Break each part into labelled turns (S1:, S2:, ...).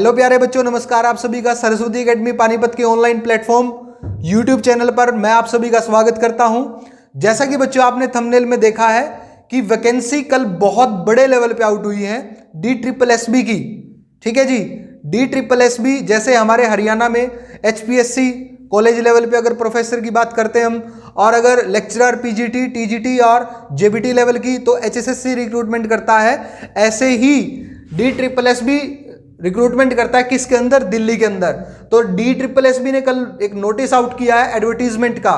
S1: Hello प्यारे बच्चों, नमस्कार। आप सभी का सरस्वती एकेडमी पानीपत के ऑनलाइन प्लेटफॉर्म यूट्यूब चैनल पर मैं आप सभी का स्वागत करता हूं। जैसा कि बच्चों आपने थंबनेल में देखा है कि वैकेंसी कल बहुत बड़े लेवल पे आउट हुई है DSSB की। ठीक है जी, DSSB जैसे हमारे हरियाणा में HPSC कॉलेज लेवल पे अगर प्रोफेसर की बात करते हैं हम, और अगर लेक्चरर PGT TGT और JBT लेवल की तो HSSC रिक्रूटमेंट करता है, ऐसे ही DSSB रिक्रूटमेंट करता है किसके अंदर? दिल्ली के अंदर। तो DSSB ने कल एक नोटिस आउट किया है एडवर्टीजमेंट का।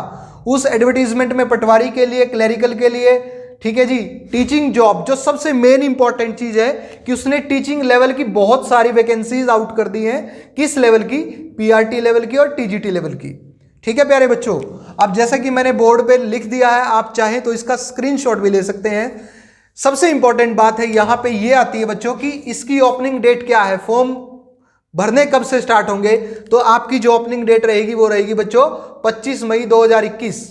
S1: उस एडवर्टीजमेंट में पटवारी के लिए, क्लरिकल के लिए, ठीक है जी, टीचिंग जॉब, जो सबसे मेन इंपॉर्टेंट चीज है कि उसने टीचिंग लेवल की बहुत सारी वैकेंसीज आउट कर दी हैं। किस लेवल की? PRT लेवल की और TGT लेवल की। ठीक है प्यारे बच्चों, अब जैसा कि मैंने बोर्ड पे लिख दिया है, आप चाहें तो इसका स्क्रीनशॉट भी ले सकते हैं। सबसे इंपॉर्टेंट बात है यहां पे ये आती है बच्चों की इसकी ओपनिंग डेट क्या है, फॉर्म भरने कब से स्टार्ट होंगे। तो आपकी जो ओपनिंग डेट रहेगी वो रहेगी बच्चों 25 मई 2021।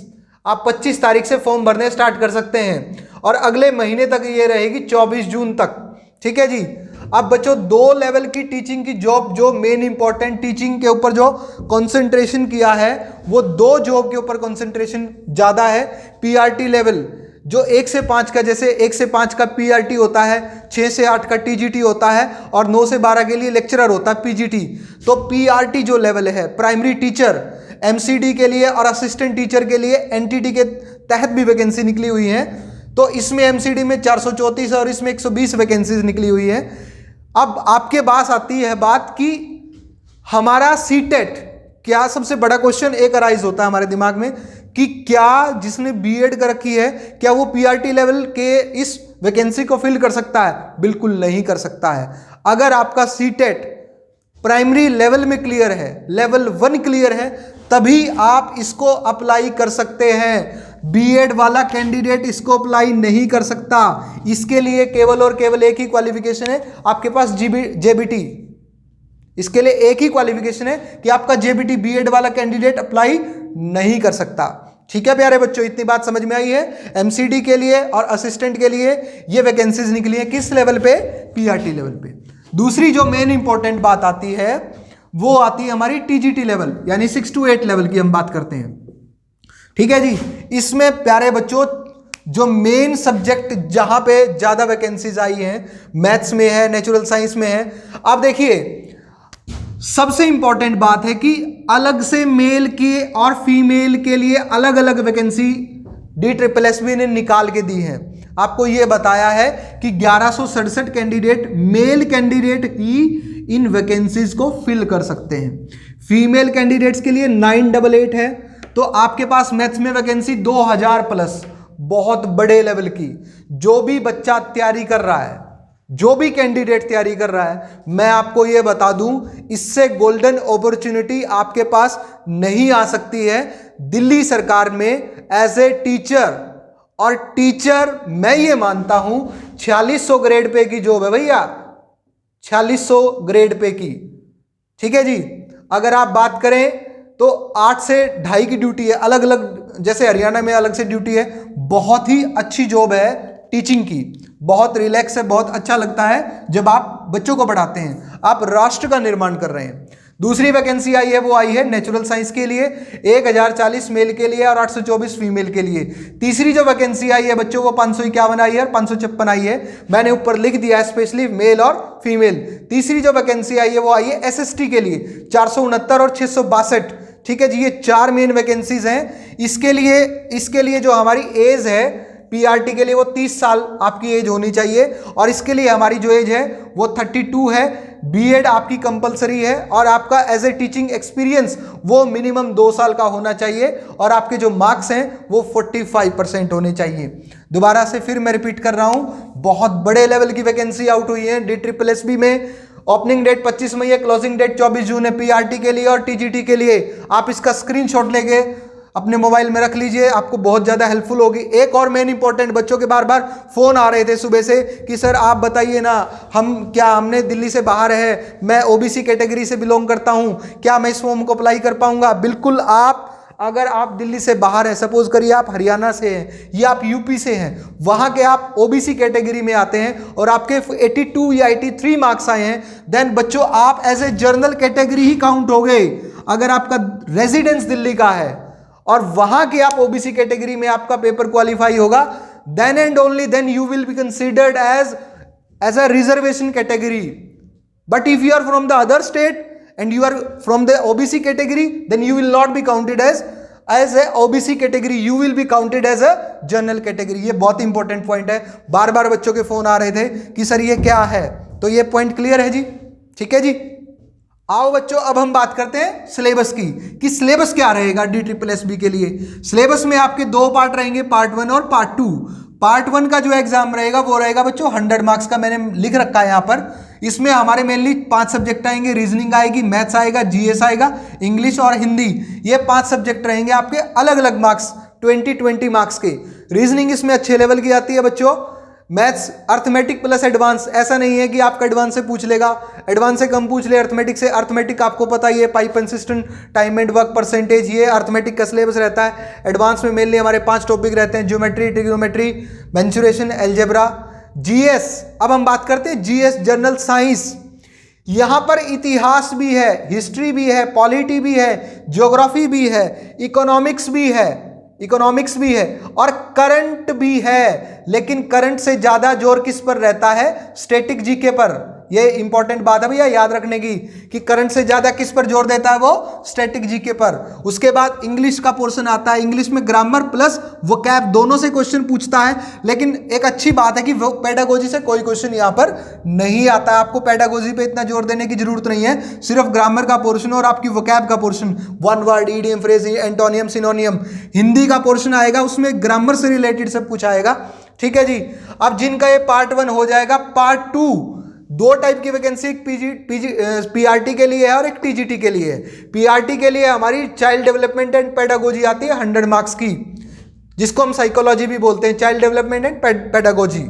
S1: आप 25 तारीख से फॉर्म भरने स्टार्ट कर सकते हैं और अगले महीने तक ये रहेगी 24 जून तक। ठीक है जी। अब बच्चों दो लेवल की टीचिंग की जॉब, जो मेन इंपॉर्टेंट टीचिंग के ऊपर जो कंसंट्रेशन किया है वो दो जॉब के ऊपर कंसंट्रेशन ज्यादा है। PRT लेवल जो 1 से 5 का, जैसे 1 से 5 का PRT होता है, 6 से 8 का TGT होता है और 9 से 12 के लिए लेक्चरर होता है PGT। तो PRT जो लेवल है, प्राइमरी टीचर, MCD के लिए और असिस्टेंट टीचर के लिए NTT के तहत भी वैकेंसी निकली हुई है। तो इसमें MCD में 434 और इसमें 120 वैकेंसीज निकली हुई है। अब आपके पास आती है बात कि हमारा CTET क्या, सबसे बड़ा क्वेश्चन एक अराइज होता है हमारे दिमाग में कि क्या जिसने B.Ed कर रखी है क्या वो PRT लेवल के इस वैकेंसी को फिल कर सकता है? बिल्कुल नहीं कर सकता है। अगर आपका CTET प्राइमरी लेवल में क्लियर है, लेवल 1 क्लियर है, तभी आप इसको अप्लाई कर सकते हैं। B.Ed वाला कैंडिडेट इसको अप्लाई नहीं कर सकता। इसके लिए केवल और केवल एक ही क्वालिफिकेशन है, आपके पास JBT। इसके लिए एक ही क्वालिफिकेशन है कि आपका JBT B.Ed वाला कैंडिडेट अप्लाई नहीं कर सकता। ठीक है प्यारे बच्चों, इतनी बात समझ में आई है। MCD के लिए और असिस्टेंट के लिए ये वैकेंसीज निकली है किस लेवल पे? PRT लेवल पे। दूसरी जो मेन इंपॉर्टेंट बात आती है वो आती है हमारी TGT लेवल, यानी 6 to 8 लेवल की हम बात करते हैं। ठीक है जी। इसमें प्यारे बच्चों जो मेन सब्जेक्ट जहां पे ज्यादा वैकेंसीज आई हैं, मैथ्स में है, नेचुरल साइंस में है। अब देखिए सबसे इंपॉर्टेंट बात है कि अलग से मेल के और फीमेल के लिए अलग अलग वैकेंसी DSSB ने निकाल के दी है। आपको यह बताया है कि 1167 कैंडिडेट, मेल कैंडिडेट ही इन वैकेंसीज को फिल कर सकते हैं। फीमेल कैंडिडेट्स के लिए 988 है। तो आपके पास मैथ्स में वैकेंसी 2000 प्लस, बहुत बड़े लेवल की। जो भी बच्चा तैयारी कर रहा है, जो भी कैंडिडेट तैयारी कर रहा है, मैं आपको यह बता दूं, इससे गोल्डन अपॉर्चुनिटी आपके पास नहीं आ सकती है। दिल्ली सरकार में एज ए टीचर, और टीचर मैं ये मानता हूं 4600 ग्रेड पे की जॉब है भैया, 4600 ग्रेड पे की। ठीक है जी। अगर आप बात करें तो 8 से 2.5 की ड्यूटी है, अलग अलग, जैसे हरियाणा में अलग से ड्यूटी है। बहुत ही अच्छी जॉब है टीचिंग की, बहुत रिलैक्स है, बहुत अच्छा लगता है जब आप बच्चों को पढ़ाते हैं, आप राष्ट्र का निर्माण कर रहे हैं। दूसरी वैकेंसी आई है वो आई है नेचुरल साइंस के लिए, 1040 मेल के लिए और 824 फीमेल के लिए। तीसरी जो वैकेंसी आई है बच्चों वो 551 आई है और 556 आई है। मैंने ऊपर लिख दिया है स्पेशली मेल और फीमेल। तीसरी जो वैकेंसी आई है वो आई है SST के लिए, 469 और 662। ठीक है जी, ये 4 मेन वैकेंसीज हैं। इसके लिए जो हमारी एज है PRT के लिए वो 30 साल आपकी एज होनी चाहिए, और इसके लिए हमारी जो एज है वो 32 है। B.Ed आपकी कंपलसरी है और आपका एज ए टीचिंग एक्सपीरियंस वो मिनिमम 2 साल का होना चाहिए, और आपके जो मार्क्स हैं वो 45% होने चाहिए। दोबारा से फिर मैं रिपीट कर रहा हूं, बहुत बड़े लेवल की वैकेंसी आउट हुई है DSSB में। ओपनिंग डेट 25 मई है, क्लोजिंग डेट 24 जून है PRT के लिए और TGT के लिए। आप इसका स्क्रीनशॉट लेके अपने मोबाइल में रख लीजिए, आपको बहुत ज्यादा हेल्पफुल होगी। एक और मेन इंपॉर्टेंट, बच्चों के बार बार फोन आ रहे थे सुबह से कि सर आप बताइए ना, हमने दिल्ली से बाहर है, मैं OBC कैटेगरी से बिलोंग करता हूं, क्या मैं इस फॉर्म को अप्लाई कर पाऊंगा? बिल्कुल, आप अगर आप दिल्ली से बाहर हैं, सपोज करिए आप हरियाणा से हैं या आप यूपी से हैं, वहां के आप ओबीसी कैटेगरी में आते हैं और आपके 82 या 83 मार्क्स आए हैं, देन बच्चों आप एज ए जनरल कैटेगरी ही काउंट हो गए। अगर आपका रेजिडेंस दिल्ली का है और वहां के आप ओबीसी कैटेगरी में आपका पेपर क्वालिफाई होगा, then and only then you will be considered as a reservation category. But if you are from the other state and you are from the OBC category, then you will not be counted as a OBC category, you will be counted as a general category। ये बहुत important point है, बार बार बच्चों के phone आ रहे थे कि sir ये क्या है, तो ये पॉइंट क्लियर है जी, ठीक है जी। आओ बच्चों अब हम बात करते हैं सिलेबस की, कि सिलेबस क्या रहेगा DSSB के लिए। सिलेबस में आपके दो पार्ट रहेंगे, पार्ट 1 और पार्ट 2। पार्ट 1 का जो एग्जाम रहेगा वो रहेगा बच्चों 100 मार्क्स का, मैंने लिख रखा है यहाँ पर। इसमें हमारे मेनली 5 सब्जेक्ट आएंगे, रीजनिंग आएगी, मैथ्स आएगा, जीएस आएगा, इंग्लिश और हिंदी। ये 5 सब्जेक्ट रहेंगे आपके अलग अलग मार्क्स, 20 मार्क्स के। रीजनिंग इसमें अच्छे लेवल की आती है बच्चों। मैथ्स अर्थमेटिक प्लस एडवांस, ऐसा नहीं है कि आपका एडवांस से पूछ लेगा, एडवांस से कम पूछ ले अर्थमेटिक से। अर्थमेटिक आपको पता ही है, pipe consistent, time and work percentage, ये अर्थमेटिक का सिलेबस रहता है। एडवांस में मेनली हमारे 5 टॉपिक रहते हैं, geometry, trigonometry, mensuration, algebra, GS. अब हम बात करते हैं जीएस जनरल साइंस। यहां पर इतिहास भी है, हिस्ट्री भी है, पॉलिटी भी है, ज्योग्राफी भी है, इकोनॉमिक्स भी है और करंट भी है। लेकिन करंट से ज्यादा जोर किस पर रहता है? स्टैटिक जीके पर। ये इंपॉर्टेंट बात है भैया याद रखने की, कि करंट से ज्यादा किस पर जोर देता है वो? स्टैटिक जीके पर। उसके बाद इंग्लिश का पोर्शन आता है, इंग्लिश में ग्रामर प्लस वोकैब दोनों से क्वेश्चन पूछता है। लेकिन एक अच्छी बात है कि वो पेडागोजी से कोई क्वेश्चन यहाँ पर नहीं आता है। आपको पेडागोजी पे इतना जोर देने की जरूरत नहीं है, सिर्फ ग्रामर का पोर्शन और आपकी वोकैब का portion, one word, idiom, phrase, antonym, सिनोनियम। Hindi का पोर्शन आएगा, उसमें ग्रामर से रिलेटेड सब कुछ आएगा, ठीक है जी। अब जिनका ये पार्ट 1 हो जाएगा, पार्ट 2 दो टाइप की वैकेंसी, एक पीआरटी के लिए है और एक टीजीटी के लिए है। पीआरटी के लिए हमारी चाइल्ड डेवलपमेंट एंड पेडागोजी आती है 100 मार्क्स की, जिसको हम साइकोलॉजी भी बोलते हैं, child development and pedagogy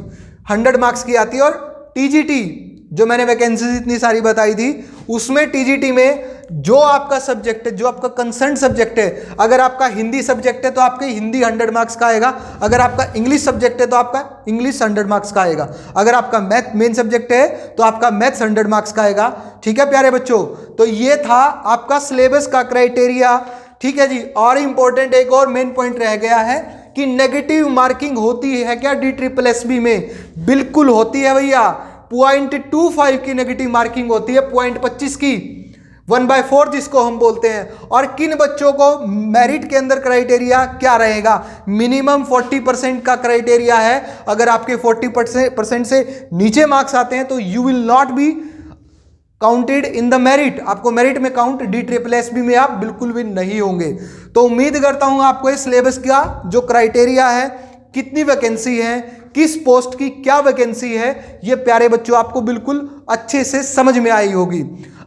S1: 100 marks की आती है। और टीजीटी जो मैंने वैकेंसीज इतनी सारी बताई थी, उसमें टीजीटी में जो आपका सब्जेक्ट है, जो आपका कंसर्न सब्जेक्ट है, अगर आपका हिंदी सब्जेक्ट है तो आपके हिंदी 100 मार्क्स का आएगा, अगर आपका इंग्लिश सब्जेक्ट है तो आपका इंग्लिश 100 मार्क्स का आएगा, अगर आपका मैथ मेन सब्जेक्ट है तो आपका मैथ्स 100 मार्क्स का आएगा, ठीक है प्यारे बच्चों। तो ये था आपका सिलेबस का क्राइटेरिया, ठीक है जी। और इंपॉर्टेंट एक और मेन पॉइंट रह गया है कि नेगेटिव मार्किंग होती है क्या DSSB में? बिल्कुल होती है भैया। 0.25 की नेगेटिव मार्किंग होती है, 0.25 की, 1/4 जिसको हम बोलते हैं। और किन बच्चों को मेरिट के अंदर क्राइटेरिया क्या रहेगा? मिनिमम 40% का क्राइटेरिया है। अगर आपके 40% से नीचे मार्क्स आते हैं तो you will not be counted in the merit, आपको मेरिट में काउंट DSSB में आप बिल्कुल भी नहीं होंगे। तो उम्मीद करता हूं आपको इस सिलेबस का जो क्राइटेरिया है, कितनी वैकेंसी है, किस पोस्ट की क्या वैकेंसी है, ये प्यारे बच्चों आपको बिल्कुल अच्छे से समझ में आई होगी।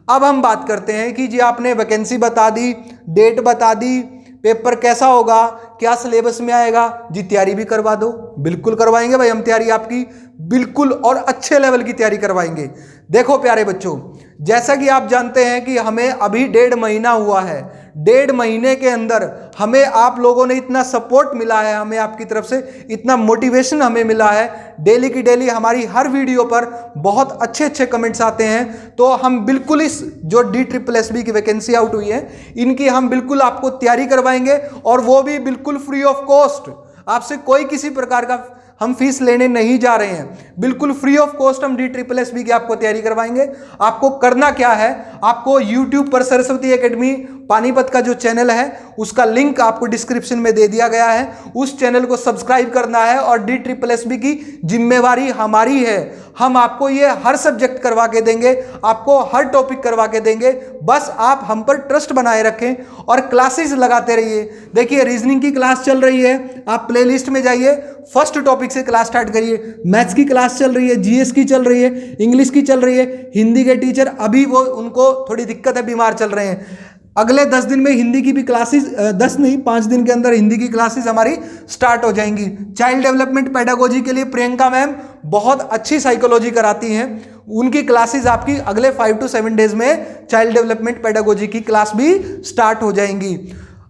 S1: अब हम बात करते हैं कि जी आपने वैकेंसी बता दी, डेट बता दी, पेपर कैसा होगा, क्या सिलेबस में आएगा, जी तैयारी भी करवा दो। बिल्कुल करवाएंगे भाई हम तैयारी आपकी, बिल्कुल, और अच्छे लेवल की तैयारी करवाएंगे। देखो प्यारे बच्चों, जैसा कि आप जानते हैं कि हमें अभी 1.5 महीना हुआ है, 1.5 महीने के अंदर हमें आप लोगों ने इतना सपोर्ट मिला है, हमें आपकी तरफ से इतना मोटिवेशन हमें मिला है, डेली की डेली हमारी हर वीडियो पर बहुत अच्छे अच्छे कमेंट्स आते हैं। तो हम बिल्कुल इस जो DSSB की वैकेंसी आउट हुई है, इनकी हम बिल्कुल आपको तैयारी करवाएंगे, और वो भी बिल्कुल फ्री ऑफ कॉस्ट। आपसे कोई किसी प्रकार का हम फीस लेने नहीं जा रहे हैं, बिल्कुल फ्री ऑफ कॉस्ट हम DSSB की आपको तैयारी करवाएंगे। आपको करना क्या है, आपको YouTube पर सरस्वती एकेडमी पानीपत का जो चैनल है उसका लिंक आपको डिस्क्रिप्शन में दे दिया गया है, उस चैनल को सब्सक्राइब करना है। और DSSB की जिम्मेवारी हमारी है, हम आपको ये हर सब्जेक्ट करवा के देंगे, आपको हर टॉपिक करवा के देंगे, बस आप हम पर ट्रस्ट बनाए रखें और क्लासेस लगाते रहिए। देखिए रीजनिंग की क्लास चल रही है, आप प्लेलिस्ट में जाइए, फर्स्ट टॉपिक से क्लास स्टार्ट करिए। मैथ्स की क्लास चल रही है, जीएस की चल रही है, इंग्लिश की चल रही है। हिंदी के टीचर अभी वो उनको थोड़ी दिक्कत है, बीमार चल रहे हैं। अगले 10 दिन में हिंदी की भी क्लासेस, 10 नहीं 5 दिन के अंदर हिंदी की क्लासेस हमारी स्टार्ट हो जाएंगी। चाइल्ड डेवलपमेंट पेडागोजी के लिए प्रियंका मैम बहुत अच्छी साइकोलॉजी कराती हैं, उनकी क्लासेस आपकी अगले 5 to 7 डेज में चाइल्ड डेवलपमेंट पेडागोजी की क्लास भी स्टार्ट हो जाएंगी।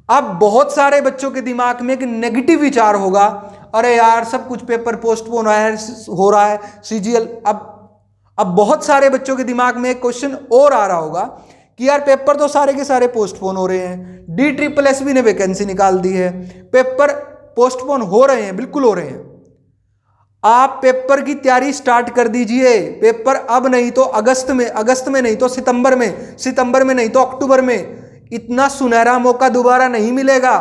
S1: अब बहुत सारे बच्चों के दिमाग में एक नेगेटिव विचार होगा, अरे यार सब कुछ पेपर पोस्टपोन हो रहा है सीजीएल। अब बहुत सारे बच्चों के दिमाग में एक क्वेश्चन और आ रहा होगा कि यार पेपर तो सारे के सारे पोस्टपोन हो रहे हैं, DSSB ने वैकेंसी निकाल दी है, पेपर पोस्टपोन हो रहे हैं, बिल्कुल हो रहे हैं। आप पेपर की तैयारी स्टार्ट कर दीजिए। पेपर अब नहीं तो अगस्त में नहीं तो सितंबर में नहीं तो अक्टूबर में। इतना सुनहरा मौका दोबारा नहीं मिलेगा।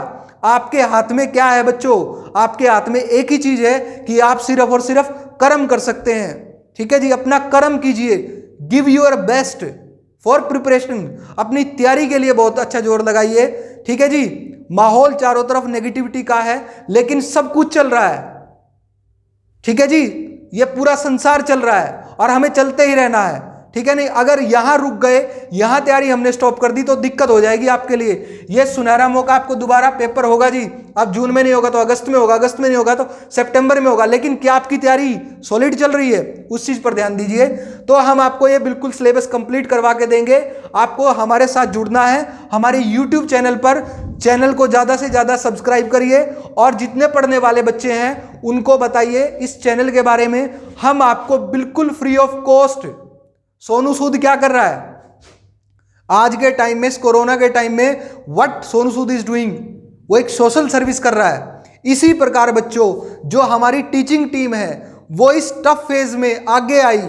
S1: आपके हाथ में क्या है बच्चों? आपके हाथ में एक ही चीज है कि आप सिर्फ और सिर्फ कर्म कर सकते हैं। ठीक है जी, अपना कर्म कीजिए। Give your best for preparation. अपनी तैयारी के लिए बहुत अच्छा जोर लगाइए। ठीक है जी, माहौल चारों तरफ नेगेटिविटी का है, लेकिन सब कुछ चल रहा है। ठीक है जी, ये पूरा संसार चल रहा है और हमें चलते ही रहना है। ठीक है नहीं, अगर यहां रुक गए, यहां तैयारी हमने स्टॉप कर दी तो दिक्कत हो जाएगी आपके लिए। ये सुनहरा मौका आपको दोबारा, पेपर होगा जी, अब जून में नहीं होगा तो अगस्त में होगा, अगस्त में नहीं होगा तो सितंबर में होगा, लेकिन क्या आपकी तैयारी सॉलिड चल रही है? उस चीज पर ध्यान दीजिए। तो हम आपको ये बिल्कुल सिलेबस कंप्लीट करवा के देंगे। आपको हमारे साथ जुड़ना है हमारे यूट्यूब चैनल पर। चैनल को ज्यादा से ज्यादा सब्सक्राइब करिए और जितने पढ़ने वाले बच्चे हैं उनको बताइए इस चैनल के बारे में। हम आपको बिल्कुल free of cost, Sonu Sood क्या कर रहा है आज के टाइम में, इस कोरोना के टाइम में, what Sonu Sood is doing, वो एक सोशल सर्विस कर रहा है। इसी प्रकार बच्चों, जो हमारी टीचिंग टीम है वो इस टफ फेज में आगे आई।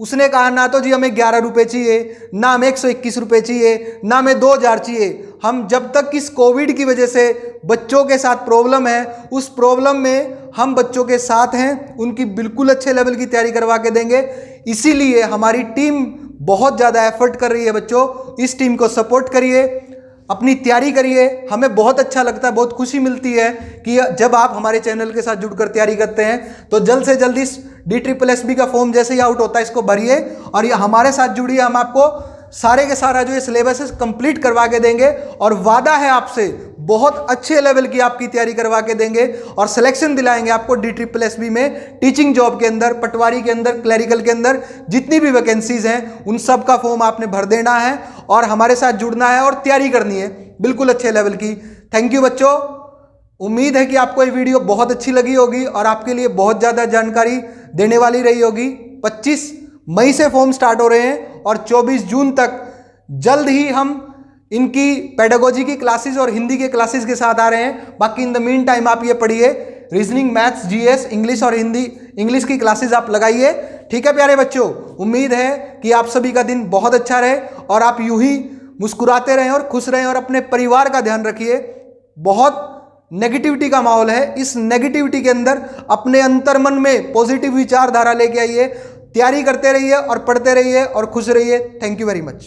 S1: उसने कहा ना तो जी हमें 11 रुपए चाहिए, ना हमें 121 रुपए चाहिए, ना हमें 2000 चाहिए। हम जब तक इस कोविड की वजह से बच्चों के साथ प्रॉब्लम है, उस प्रॉब्लम में हम बच्चों के साथ हैं, उनकी बिल्कुल अच्छे लेवल की तैयारी करवा के देंगे। इसीलिए हमारी टीम बहुत ज़्यादा एफर्ट कर रही है बच्चों। इस टीम को सपोर्ट करिए, अपनी तैयारी करिए। हमें बहुत अच्छा लगता है, बहुत खुशी मिलती है कि जब आप हमारे चैनल के साथ जुड़कर तैयारी करते हैं। तो जल्द से जल्द इस DSSB का फॉर्म जैसे ही आउट होता है इसको भरिए और ये हमारे साथ जुड़िए। हम आपको सारे के सारा जो ये सिलेबस है कंप्लीट करवा के देंगे और वादा है आपसे बहुत अच्छे लेवल की आपकी तैयारी करवा के देंगे और सिलेक्शन दिलाएंगे आपको DSSB में। टीचिंग जॉब के अंदर, पटवारी के अंदर, क्लरिकल के अंदर जितनी भी वैकेंसीज हैं उन सब का फॉर्म आपने भर देना है और हमारे साथ जुड़ना है और तैयारी करनी है बिल्कुल अच्छे लेवल की। थैंक यू बच्चों। उम्मीद है कि आपको ये वीडियो बहुत अच्छी लगी होगी और आपके लिए बहुत ज़्यादा जानकारी देने वाली रही होगी। 25 मई से फॉर्म स्टार्ट हो रहे हैं और 24 जून तक जल्द ही हम इनकी पेडागोजी की क्लासेस और हिंदी के क्लासेस के साथ आ रहे हैं। बाकी इन द मीन टाइम आप ये पढ़िए, रीजनिंग, मैथ्स, GS, इंग्लिश और हिंदी, इंग्लिश की क्लासेस आप लगाइए। ठीक है प्यारे बच्चों, उम्मीद है कि आप सभी का दिन बहुत अच्छा रहे और आप यूं ही मुस्कुराते रहें और खुश रहें और अपने परिवार का ध्यान रखिए। बहुत नेगेटिविटी का माहौल है, इस नेगेटिविटी के अंदर अपने अंतर्मन में पॉजिटिव विचारधारा लेके आइए, तैयारी करते रहिए और पढ़ते रहिए और खुश रहिए। Thank you very much.